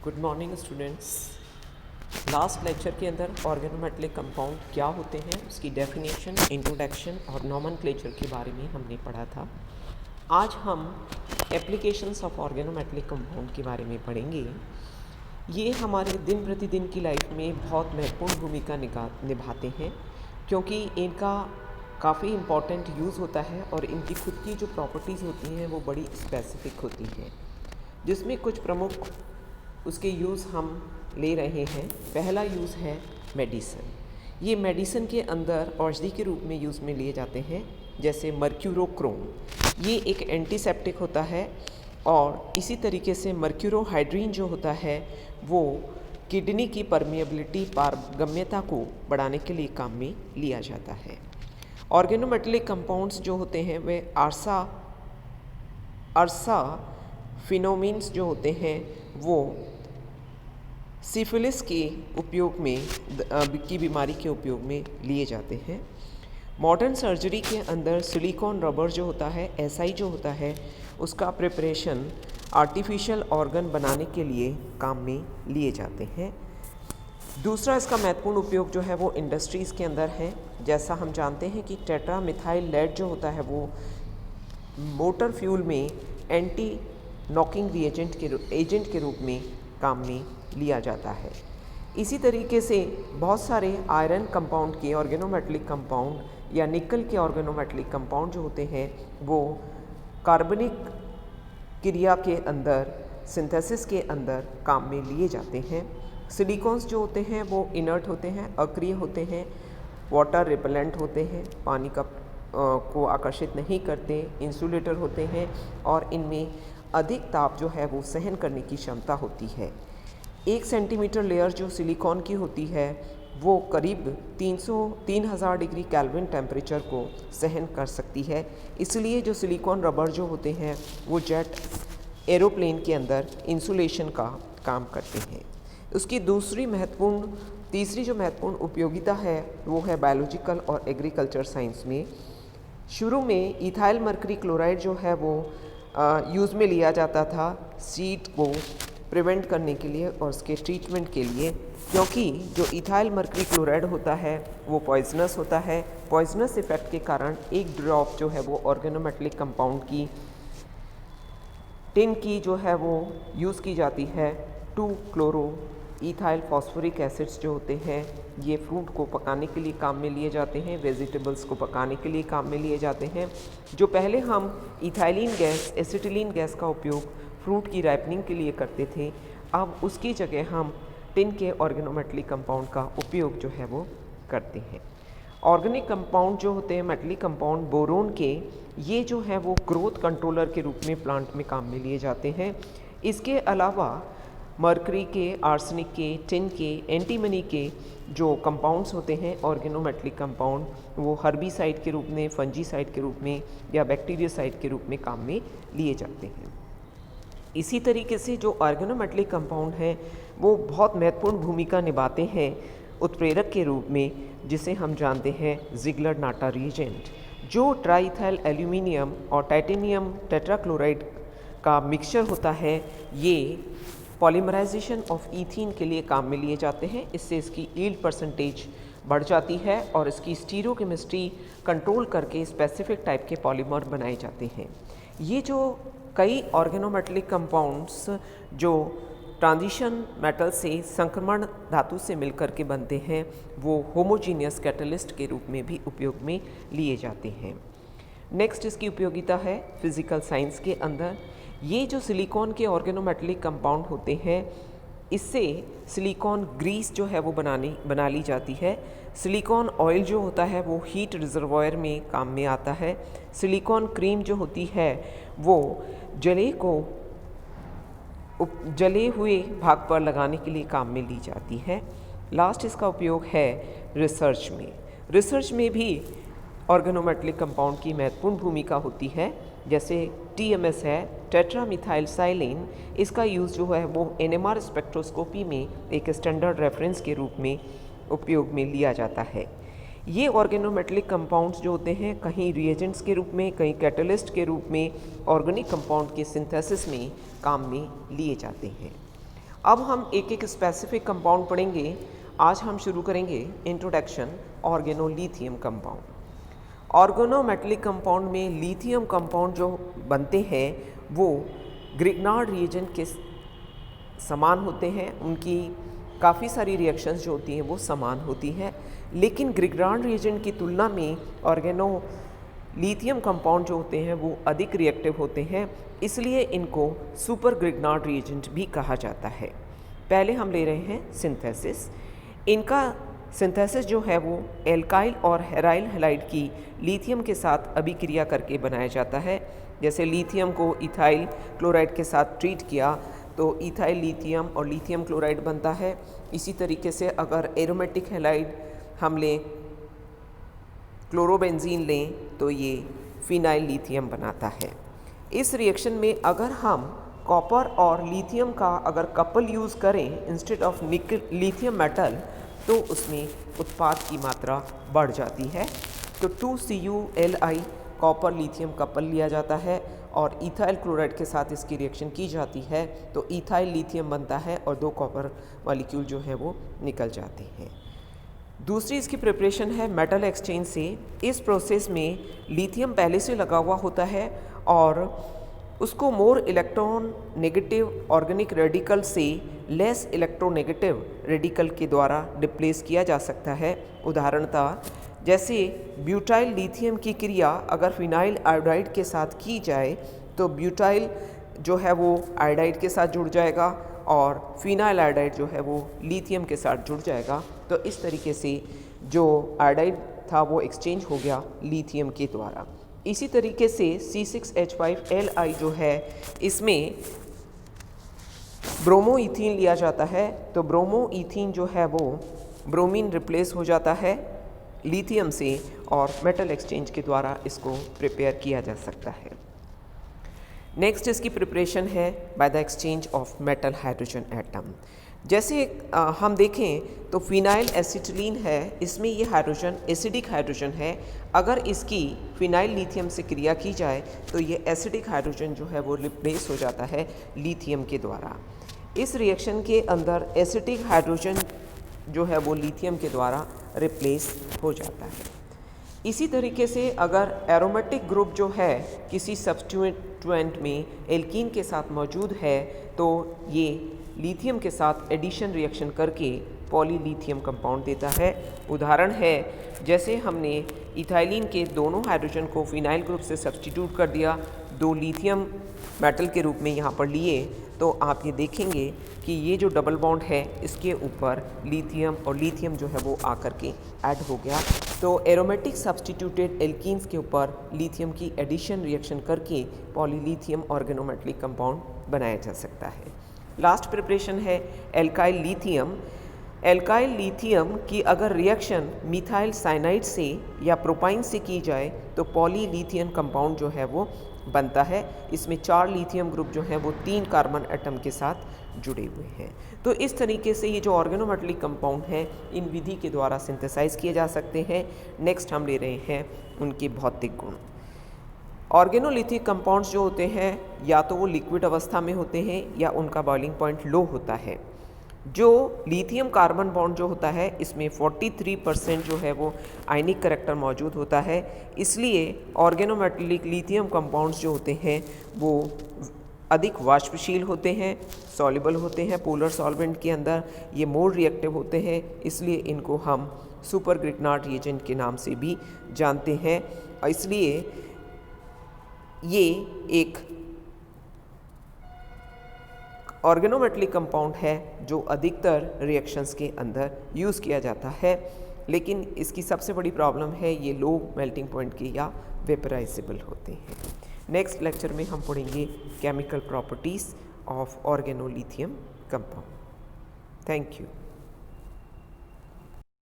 Good morning students. Last lecture के अंदर organometallic compound क्या होते हैं उसकी डेफिनेशन, इंट्रोडक्शन और नॉमेनक्लेचर के बारे में हमने पढ़ा था। आज हम एप्लीकेशंस ऑफ ऑर्गेनोमेटेलिक कंपाउंड के बारे में पढ़ेंगे। ये हमारे दिन प्रतिदिन की लाइफ में बहुत महत्वपूर्ण भूमिका निभाते हैं क्योंकि इनका काफ़ी इम्पॉर्टेंट यूज़ होता है और इनकी खुद की जो प्रॉपर्टीज़ होती हैं वो बड़ी स्पेसिफिक होती हैं, जिसमें कुछ प्रमुख उसके यूज़ हम ले रहे हैं। पहला यूज़ है मेडिसिन। ये मेडिसिन के अंदर औषधि के रूप में यूज़ में लिए जाते हैं, जैसे मर्क्यूरोक्रोम। ये एक एंटीसेप्टिक होता है और इसी तरीके से मर्क्यूरोहाइड्रीन जो होता है वो किडनी की परमिएबिलिटी, पारगम्यता को बढ़ाने के लिए काम में लिया जाता है। ऑर्गेनोमेटेलिक कंपाउंड्स जो होते हैं वे अर्सा फिनोमिन्स जो होते हैं वो सिफिलिस के उपयोग में की बीमारी के उपयोग में लिए जाते हैं। मॉडर्न सर्जरी के अंदर सिलिकॉन रबर जो होता है, एसआई जो होता है, उसका प्रिपरेशन आर्टिफिशियल ऑर्गन बनाने के लिए काम में लिए जाते हैं। दूसरा इसका महत्वपूर्ण उपयोग जो है वो इंडस्ट्रीज़ के अंदर है। जैसा हम जानते हैं कि टेट्रा मिथाइल लेड जो होता है वो मोटर फ्यूल में एंटी नॉकिंग एजेंट के रूप में काम में लिया जाता है। इसी तरीके से बहुत सारे आयरन कंपाउंड के ऑर्गेनोमेटेलिक कंपाउंड या निकल के ऑर्गेनोमेटेलिक कंपाउंड जो होते हैं वो कार्बनिक क्रिया के अंदर, सिंथेसिस के अंदर काम में लिए जाते हैं। सिलिकॉन्स जो होते हैं वो इनर्ट होते हैं, अक्रिय होते हैं, वाटर रिपेलेंट होते हैं, पानी को आकर्षित नहीं करते, इंसुलेटर होते हैं और इनमें अधिक ताप जो है वो सहन करने की क्षमता होती है। 1 सेंटीमीटर लेयर जो सिलिकॉन की होती है वो करीब 3000 डिग्री केल्विन टेम्परेचर को सहन कर सकती है। इसलिए जो सिलिकॉन रबर जो होते हैं वो जेट एरोप्लेन के अंदर इंसुलेशन का काम करते हैं। उसकी तीसरी जो महत्वपूर्ण उपयोगिता है वो है बायोलॉजिकल और एग्रीकल्चर साइंस में। शुरू में इथाइल मर्करी क्लोराइड जो है वो यूज़ में लिया जाता था सीड को प्रिवेंट करने के लिए और उसके ट्रीटमेंट के लिए, क्योंकि जो इथाइल मर्करी क्लोराइड होता है वो पॉइजनस होता है। पॉइजनस इफेक्ट के कारण एक ड्रॉप जो है वो ऑर्गेनोमेटेलिक कंपाउंड की टिन की जो है वो यूज़ की जाती है। 2 क्लोरो इथाइल फॉस्फोरिक एसिड्स जो होते हैं ये फ्रूट को पकाने के लिए काम में लिए जाते हैं, वेजिटेबल्स को पकाने के लिए काम में लिए जाते हैं। जो पहले हम इथाइलिन गैस, एसिटिलीन गैस का उपयोग फ्रूट की राइपनिंग के लिए करते थे, अब उसकी जगह हम टिन के ऑर्गेनोमेटेलिक कंपाउंड का उपयोग जो है वो करते हैं। ऑर्गेनिक कंपाउंड जो होते हैं मेटेलिक कंपाउंड बोरोन के, ये जो है वो ग्रोथ कंट्रोलर के रूप में प्लांट में काम में लिए जाते हैं। इसके अलावा मर्करी के, आर्सेनिक के, टिन के, एंटीमनी के जो कंपाउंड्स होते हैं ऑर्गेनोमेटेलिक कंपाउंड वो हर्बिसाइड के रूप में, फंजीसाइड के रूप में या बैक्टीरियासाइड के रूप में काम में लिए जाते हैं। इसी तरीके से जो ऑर्गेनोमेटेलिक कंपाउंड हैं वो बहुत महत्वपूर्ण भूमिका निभाते हैं उत्प्रेरक के रूप में, जिसे हम जानते हैं जिगलर नाटा रिएजेंट। जो ट्राइथाइल एल्यूमिनियम और टाइटेनियम टेट्राक्लोराइड का मिक्सचर होता है ये पॉलीमराइजेशन ऑफ ईथीन के लिए काम में लिए जाते हैं। इससे इसकी यील्ड परसेंटेज बढ़ जाती है और इसकी स्टीरियोकेमिस्ट्री कंट्रोल करके स्पेसिफिक टाइप के पॉलीमर बनाए जाते हैं। ये जो कई ऑर्गेनोमेटेलिक कंपाउंड्स जो ट्रांजिशन मेटल से, संक्रमण धातु से मिलकर के बनते हैं, वो होमोजीनियस कैटलिस्ट के रूप में भी उपयोग में लिए जाते हैं। नेक्स्ट इसकी उपयोगिता है फिज़िकल साइंस के अंदर। ये जो सिलिकॉन के ऑर्गेनोमेटेलिक कंपाउंड होते हैं इससे सिलिकॉन ग्रीस जो है वो बना ली जाती है। सिलिकॉन ऑयल जो होता है वो हीट रिजर्वॉयर में काम में आता है। सिलिकॉन क्रीम जो होती है वो जले हुए भाग पर लगाने के लिए काम में ली जाती है। लास्ट इसका उपयोग है रिसर्च में। रिसर्च में भी ऑर्गेनोमेटेलिक कंपाउंड की महत्वपूर्ण भूमिका होती है। जैसे TMS है, टेट्रामिथाइलसाइलिन, इसका यूज़ जो है वो NMR स्पेक्ट्रोस्कोपी में एक स्टैंडर्ड रेफरेंस के रूप में उपयोग में लिया जाता है। ये ऑर्गेनोमेटेलिक कंपाउंड्स जो होते हैं कहीं रिएजेंट्स के रूप में, कहीं कैटलिस्ट के रूप में ऑर्गेनिक कंपाउंड के सिंथेसिस में काम में लिए जाते हैं। अब हम एक एक स्पेसिफिक कंपाउंड पढ़ेंगे। आज हम शुरू करेंगे introduction organolithium compound. Organometallic compound में लिथियम कंपाउंड जो बनते हैं वो ग्रिग्नार्ड रिएजेंट के समान होते हैं। उनकी काफ़ी सारी रिएक्शंस जो होती हैं वो समान होती हैं, लेकिन ग्रिग्नार्ड रिएजेंट की तुलना में ऑर्गेनोलिथियम कंपाउंड जो होते हैं वो अधिक रिएक्टिव होते हैं, इसलिए इनको सुपर ग्रिग्नार्ड रिएजेंट भी कहा जाता है। पहले हम ले रहे हैं सिंथेसिस। इनका सिंथेसिस जो है वो एल्काइल और हेराइल हैलाइड की लिथियम के साथ अभिक्रिया करके बनाया जाता है। जैसे लिथियम को इथाइल क्लोराइड के साथ ट्रीट किया तो इथाइल लिथियम और लिथियम क्लोराइड बनता है। इसी तरीके से अगर एरोमेटिक हैलाइड हम लें, क्लोरोबेंजीन लें, तो ये फिनाइल लिथियम बनाता है। इस रिएक्शन में अगर हम कॉपर और लिथियम का अगर कपल यूज़ करें इंस्टेड ऑफ निकल लिथियम मेटल, तो उसमें उत्पाद की मात्रा बढ़ जाती है। तो 2CuLi कॉपर लिथियम कपल लिया जाता है और इथाइल क्लोराइड के साथ इसकी रिएक्शन की जाती है तो इथाइल लिथियम बनता है और 2 कॉपर मॉलिक्यूल जो है वो निकल जाते हैं। दूसरी इसकी प्रिपरेशन है मेटल एक्सचेंज से। इस प्रोसेस में लिथियम पहले से लगा हुआ होता है और उसको more electron negative organic radical से लेस इलेक्ट्रोनेगेटिव रेडिकल के द्वारा रिप्लेस किया जा सकता है। उदाहरणतः जैसे ब्यूटाइल लिथियम की क्रिया अगर फिनाइल आयोडाइड के साथ की जाए तो ब्यूटाइल जो है वो आयोडाइड के साथ जुड़ जाएगा और फिनाइल आयोडाइड जो है वो लिथियम के साथ जुड़ जाएगा। तो इस तरीके से जो आयोडाइड था वो एक्सचेंज हो गया लिथियम के द्वारा। इसी तरीके से C6H5Li जो है इसमें ब्रोमो इथीन लिया जाता है। तो ब्रोमो इथीन जो है वो ब्रोमीन रिप्लेस हो जाता है लिथियम से और मेटल एक्सचेंज के द्वारा इसको प्रिपेयर किया जा सकता है। नेक्स्ट इसकी प्रिपरेशन है by the exchange of metal hydrogen atom. जैसे हम देखें तो फिनाइल एसिटिलीन है, इसमें ये हाइड्रोजन एसिडिक हाइड्रोजन है। अगर इसकी फिनाइल लिथियम से क्रिया की जाए तो ये एसिडिक हाइड्रोजन जो है वो रिप्लेस हो जाता है लिथियम के द्वारा। इस रिएक्शन के अंदर एसिडिक हाइड्रोजन जो है वो लिथियम के द्वारा रिप्लेस हो जाता है। इसी तरीके से अगर एरोमेटिक ग्रुप जो है किसी सब्स्टिट्यूएंट में एल्कीन के साथ मौजूद है तो ये लिथियम के साथ एडिशन रिएक्शन करके पॉलीलिथियम कंपाउंड देता है। उदाहरण है जैसे हमने इथाइलिन के दोनों हाइड्रोजन को फिनाइल ग्रुप से सब्स्टिट्यूट कर दिया, 2 लिथियम मेटल के रूप में यहाँ पर लिए, तो आप ये देखेंगे कि ये जो डबल बॉन्ड है इसके ऊपर लिथियम और लिथियम जो है वो आकर के ऐड हो गया। तो एरोमेटिक सब्स्टिट्यूटेड एल्कीन्स के ऊपर लिथियम की एडिशन रिएक्शन करके पॉलीलिथियम ऑर्गेनोमेटेलिक कंपाउंड बनाया जा सकता है। लास्ट प्रिपरेशन है एल्काइल लिथियम। एल्काइल लिथियम की अगर रिएक्शन मिथाइल साइनाइड से या प्रोपाइन से की जाए तो पॉलीलिथियम कंपाउंड जो है वो बनता है। इसमें 4 लिथियम ग्रुप जो हैं वो 3 कार्बन एटम के साथ जुड़े हुए हैं। तो इस तरीके से ये जो ऑर्गेनोमेटेलिक कंपाउंड हैं इन विधि के द्वारा सिंथेसाइज किए जा सकते हैं। नेक्स्ट हम ले रहे हैं उनके भौतिक गुण। ऑर्गेनोलिथिक कंपाउंड्स जो होते हैं या तो वो लिक्विड अवस्था में होते हैं या उनका बॉइलिंग पॉइंट लो होता है। जो लिथियम कार्बन बॉन्ड जो होता है इसमें 43% जो है वो आयनिक करैक्टर मौजूद होता है, इसलिए ऑर्गेनोमेटेलिक लिथियम कंपाउंड्स जो होते हैं वो अधिक वाष्पशील होते हैं, सॉल्युबल होते हैं पोलर सॉल्वेंट के अंदर, ये मोर रिएक्टिव होते हैं, इसलिए इनको हम सुपर ग्रिग्नार्ड रिएजेंट के नाम से भी जानते हैं। और इसलिए ये एक ऑर्गेनोमेटेलिक कंपाउंड है जो अधिकतर रिएक्शंस के अंदर यूज़ किया जाता है, लेकिन इसकी सबसे बड़ी प्रॉब्लम है ये लो मेल्टिंग पॉइंट के या वेपराइजेबल होते हैं। नेक्स्ट लेक्चर में हम पढ़ेंगे chemical properties of organolithium compound. Thank you.